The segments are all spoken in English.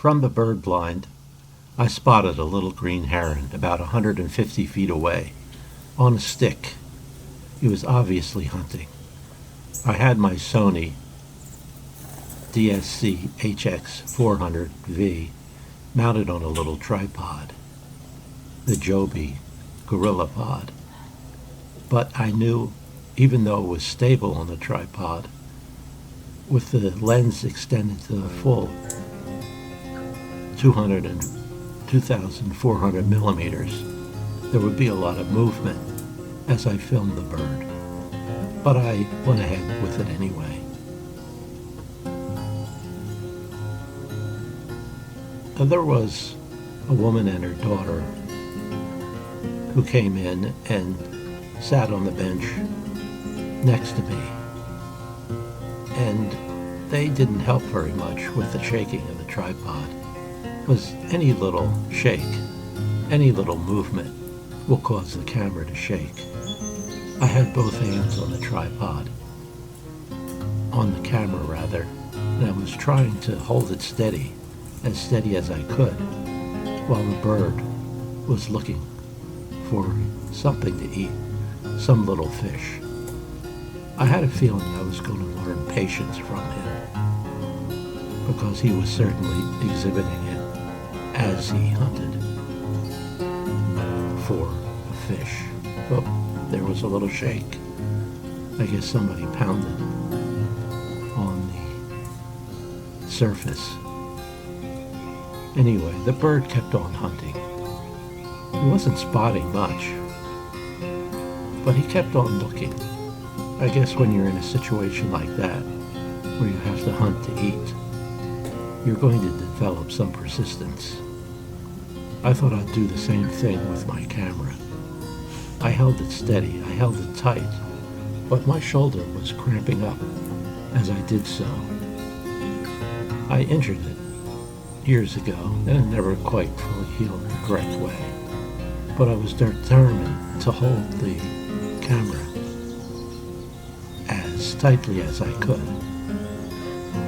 From the bird blind, I spotted a little green heron about 150 feet away, on a stick. He was obviously hunting. I had my Sony DSC HX400V mounted on a little tripod, the Joby Gorilla Pod. But I knew, even though it was stable on the tripod, with the lens extended to the full 2,400 millimeters, there would be a lot of movement as I filmed the bird. But I went ahead with it anyway. There was a woman and her daughter who came in and sat on the bench next to me. And they didn't help very much with the shaking of the tripod, because any little shake, any little movement will cause the camera to shake. I had both hands on the tripod, on the camera rather, and I was trying to hold it steady as I could, while the bird was looking for something to eat, some little fish. I had a feeling I was going to learn patience from him, because he was certainly exhibiting it as he hunted for a fish. Oh, there was a little shake. I guess somebody pounded on the surface. Anyway, the bird kept on hunting. He wasn't spotting much, but he kept on looking. I guess when you're in a situation like that, where you have to hunt to eat, you're going to develop some persistence. I thought I'd do the same thing with my camera. I held it steady, I held it tight, but my shoulder was cramping up as I did so. I injured it years ago, and it never quite fully healed the correct way. But I was determined to hold the camera as tightly as I could.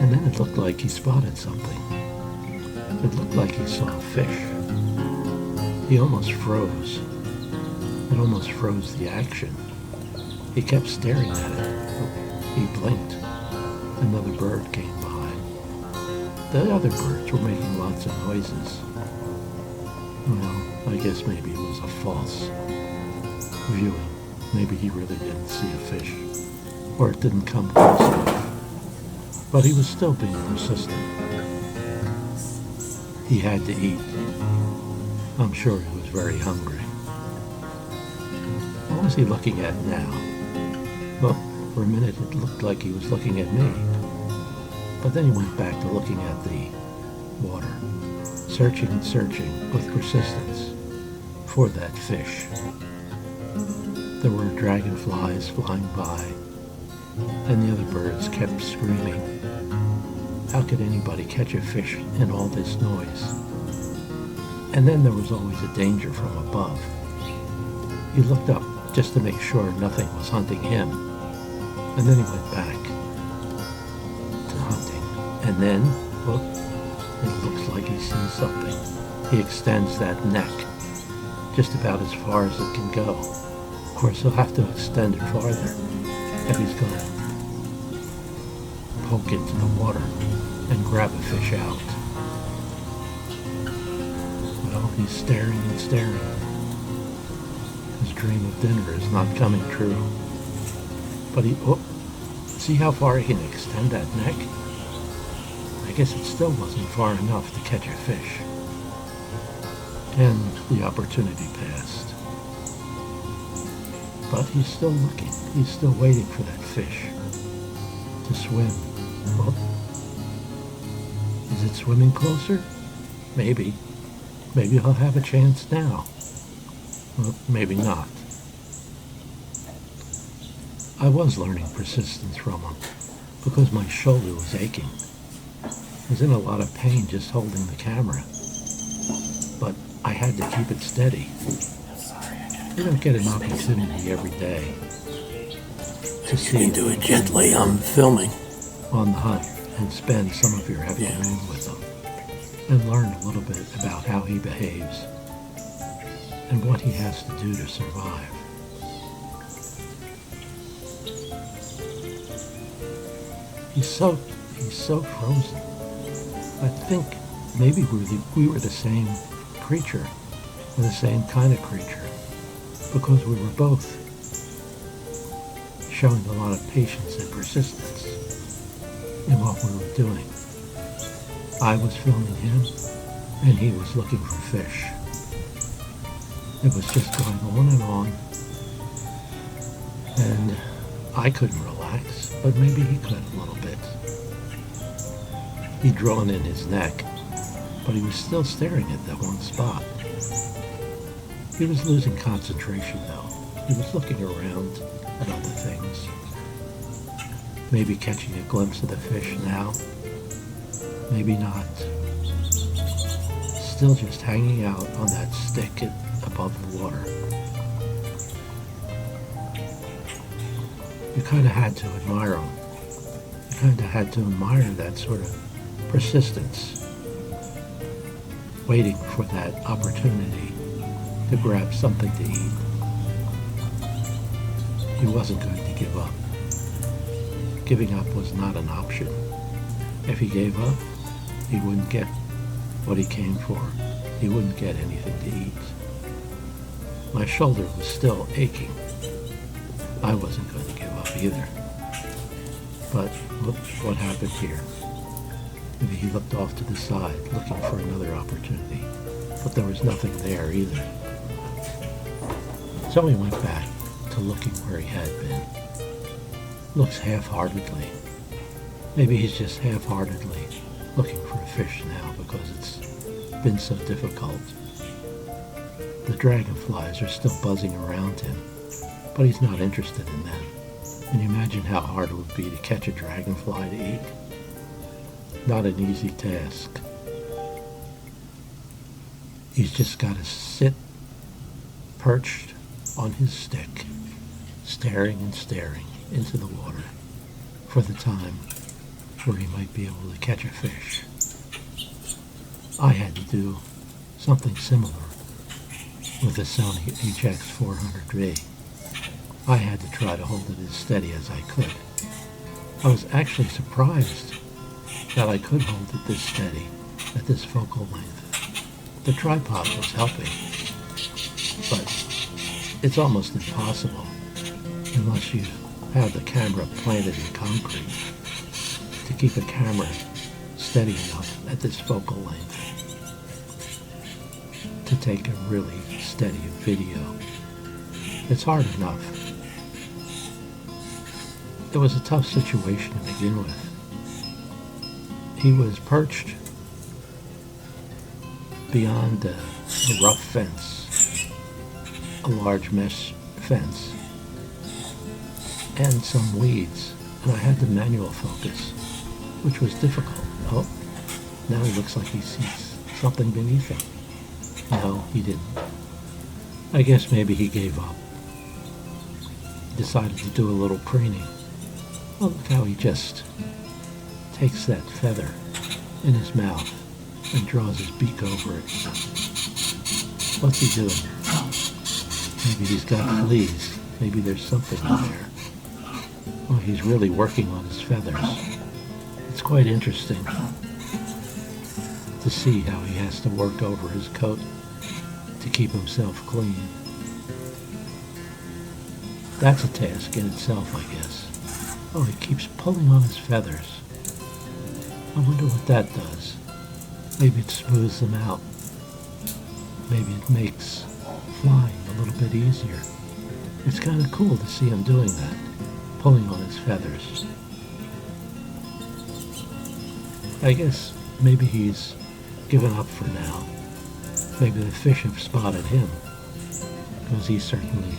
And then it looked like he spotted something. It looked like he saw a fish. He almost froze. It almost froze the action. He kept staring at it. He blinked. Another bird came by. The other birds were making lots of noises. Well, I guess maybe it was a false viewing. Maybe he really didn't see a fish, or it didn't come close enough. But he was still being persistent. He had to eat. I'm sure he was very hungry. What was he looking at now? Well, for a minute it looked like he was looking at me. But then he went back to looking at the water, searching and searching with persistence for that fish. There were dragonflies flying by, and the other birds kept screaming. How could anybody catch a fish in all this noise? And then there was always a danger from above. He looked up just to make sure nothing was hunting him, and then he went back to hunting. And then, look, it looks like he sees something. He extends that neck just about as far as it can go. Of course, he'll have to extend it farther if he's going to poke into the water and grab a fish out. Well, he's staring and staring. His dream of dinner is not coming true. But see how far he can extend that neck? I guess it still wasn't far enough to catch a fish. And the opportunity passed. But he's still looking. He's still waiting for that fish to swim. Well, is it swimming closer? Maybe. Maybe he'll have a chance now. Well, maybe not. I was learning persistence from him because my shoulder was aching. I was in a lot of pain just holding the camera. But I had to keep it steady. You don't get an opportunity every day to see. You can do it gently. I'm filming. On the hunt and spend some of your afternoon with them. and learn a little bit about how he behaves and what he has to do to survive. He's so frozen. I think maybe we were the same creature, or the same kind of creature, because we were both showing a lot of patience and persistence in what we were doing. I was filming him, and he was looking for fish. It was just going on, and I couldn't relax, but maybe he could a little bit. He'd drawn in his neck, but he was still staring at that one spot. He was losing concentration though. He was looking around at other things. Maybe catching a glimpse of the fish now. Maybe not. Still just hanging out on that stick above the water. You kind of had to admire him. You kind of had to admire that sort of persistence, waiting for that opportunity to grab something to eat. He wasn't going to give up. Giving up was not an option. If he gave up, he wouldn't get what he came for. He wouldn't get anything to eat. My shoulder was still aching. I wasn't going to give up either. But look what happened here. Maybe he looked off to the side, looking for another opportunity. But there was nothing there either. So he went back to looking where he had been. Looks half-heartedly. Maybe he's just half-heartedly looking for a fish now because it's been so difficult. The dragonflies are still buzzing around him, but he's not interested in them. Can you imagine how hard it would be to catch a dragonfly to eat? Not an easy task. He's just got to sit perched on his stick, staring and staring into the water for the time where he might be able to catch a fish. I had to do something similar with the Sony HX400V. I had to try to hold it as steady as I could. I was actually surprised that I could hold it this steady at this focal length. The tripod was helping, but it's almost impossible unless you have the camera planted in concrete to keep a camera steady enough at this focal length to take a really steady video. It's hard enough. It was a tough situation to begin with. He was perched beyond a rough fence, a large mesh fence, and some weeds, and I had to manual focus, which was difficult. Oh, now he looks like he sees something beneath him. No, he didn't. I guess maybe he gave up. Decided to do a little preening. Well, look how he just takes that feather in his mouth and draws his beak over it. What's he doing? Maybe he's got fleas. Maybe there's something in there. Oh, he's really working on his feathers. It's quite interesting to see how he has to work over his coat to keep himself clean. That's a task in itself, I guess. Oh, he keeps pulling on his feathers. I wonder what that does. Maybe it smooths them out. Maybe it makes flying a little bit easier. It's kind of cool to see him doing that, pulling on his feathers. I guess maybe he's given up for now. Maybe the fish have spotted him, because he certainly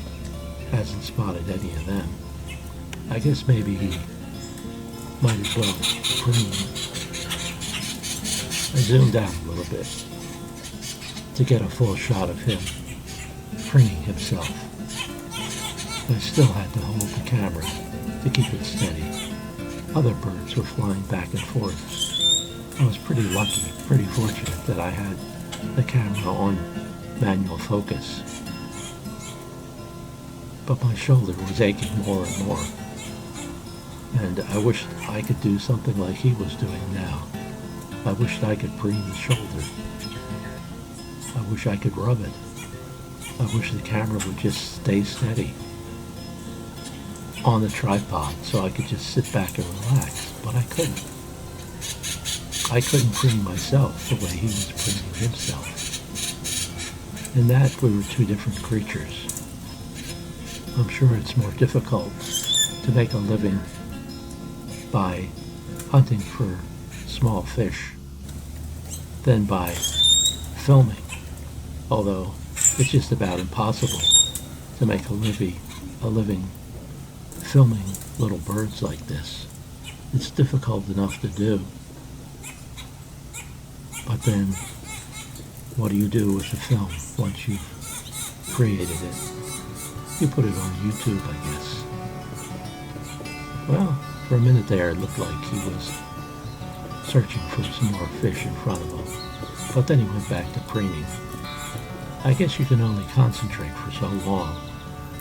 hasn't spotted any of them. I guess maybe he might as well preen. I zoomed out a little bit to get a full shot of him preening himself. I still had to hold the camera to keep it steady. Other birds were flying back and forth. I was pretty lucky, pretty fortunate that I had the camera on manual focus. But my shoulder was aching more and more. And I wished I could do something like he was doing now. I wished I could preen the shoulder. I wish I could rub it. I wish the camera would just stay steady on the tripod so I could just sit back and relax, but I couldn't. I couldn't preen myself the way he was preening himself. In that, we were two different creatures. I'm sure it's more difficult to make a living by hunting for small fish than by filming, although it's just about impossible to make a living filming little birds like this. It's difficult enough to do. But then, what do you do with the film once you've created it? You put it on YouTube, I guess. Well, for a minute there, it looked like he was searching for some more fish in front of him. But then he went back to preening. I guess you can only concentrate for so long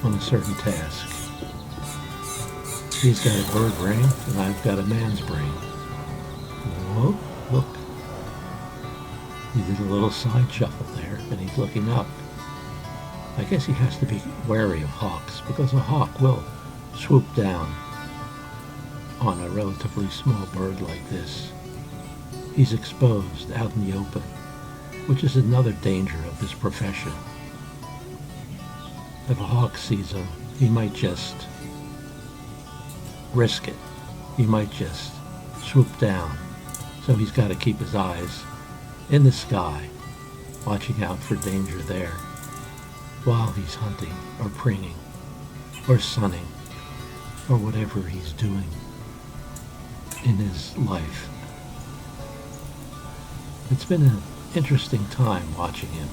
on a certain task. He's got a bird brain, and I've got a man's brain. Whoa, look. He did a little side shuffle there, and he's looking up. I guess he has to be wary of hawks, because a hawk will swoop down on a relatively small bird like this. He's exposed out in the open, which is another danger of this profession. If a hawk sees him, he might just risk it. He might just swoop down. So he's got to keep his eyes in the sky, watching out for danger there, while he's hunting or preening or sunning or whatever he's doing in his life. It's been an interesting time watching him.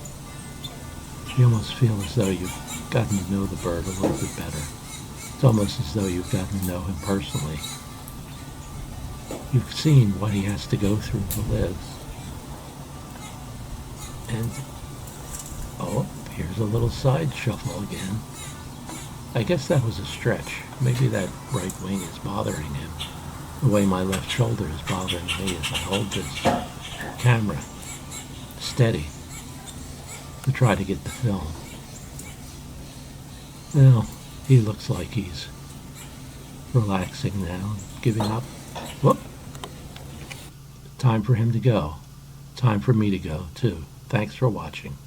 You almost feel as though you've gotten to know the bird a little bit better. It's almost as though you've gotten to know him personally. You've seen what he has to go through to live. And, oh, here's a little side shuffle again. I guess that was a stretch. Maybe that right wing is bothering him, the way my left shoulder is bothering me as I hold this camera steady to try to get the film. Now, he looks like he's relaxing now, giving up. Whoop! Time for him to go. Time for me to go, too. Thanks for watching.